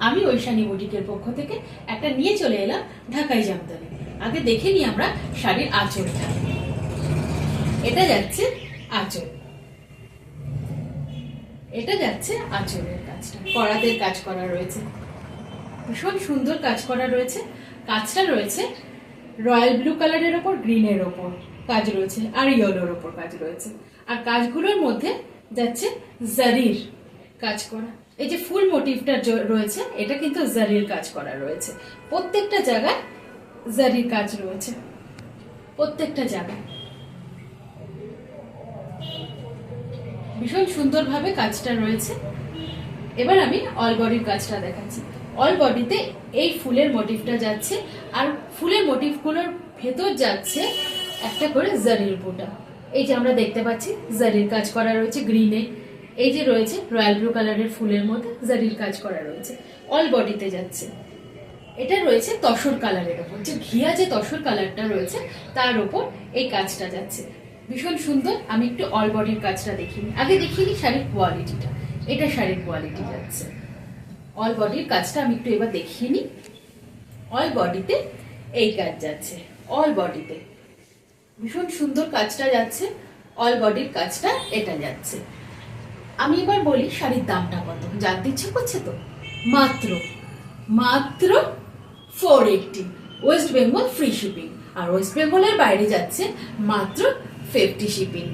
আমি ঐশানী বুটিকের পক্ষ থেকে একটা নিয়ে চলে এলাম ঢাকাই জামদানি। আগে দেখে নিই আমরা শাড়ির আঁচলটা। এটা যাচ্ছে আঁচল, এটা যাচ্ছে আঁচলের কাজটা, করাতের কাজ করা রয়েছে, ভীষণ সুন্দর কাজ করা রয়েছে। কাজটা রয়েছে রয়্যাল ব্লু কালারের ওপর, গ্রিনের ওপর কাজ রয়েছে, আর ইয়েলোর ওপর কাজ রয়েছে। আর কাজগুলোর মধ্যে যাচ্ছে জারির কাজ করা। এই যে ফুল মোটিভটা রয়েছে, এটা কিন্তু জারির কাজ করা রয়েছে। প্রত্যেকটা জায়গায় জারির কাজ রয়েছে, প্রত্যেকটা জায়গায় ভীষণ সুন্দরভাবে কাজটা রয়েছে। এবার আমি অল বডির কাজটা দেখাচ্ছি। অল বডিতে এই ফুলের মোটিভটা যাচ্ছে, আর ফুলের মোটিভগুলোর ভেতর যাচ্ছে একটা করে জারির বুটা। এই যে আমরা দেখতে পাচ্ছি জারির কাজ করা রয়েছে গ্রিনে, এই যে রয়েছে রয়্যাল ব্লু কালারের ফুলের মধ্যে জারির কাজ করা রয়েছে, অল বডিতে যাচ্ছে। এটা রয়েছে তসর কালারের ওপর, যে ঘিয়া যে তসর কালারটা রয়েছে তার ওপর এই কাজটা যাচ্ছে, ভীষণ সুন্দর। আমি একটু অল বডির কাজটা দেখিনি, আগে দেখিনি শাড়ির কোয়ালিটিটা। এটা শাড়ির কোয়ালিটি যাচ্ছে। অল বডির কাজটা আমি একটু এবার দেখিয়ে নিই। অল বডিতে এই কাজ যাচ্ছে, অল বডিতে ভীষণ সুন্দর কাজটা যাচ্ছে, অল বডির কাজটা এটা যাচ্ছে। আমি এবার বলি শাড়ির দামটা কত, জানতে ইচ্ছে করছে তো? মাত্র মাত্র 480, ওয়েস্ট বেঙ্গল ফ্রি শিপিং। আর ওয়েস্ট বেঙ্গলের বাইরে যাচ্ছে মাত্র 50 শিপিং।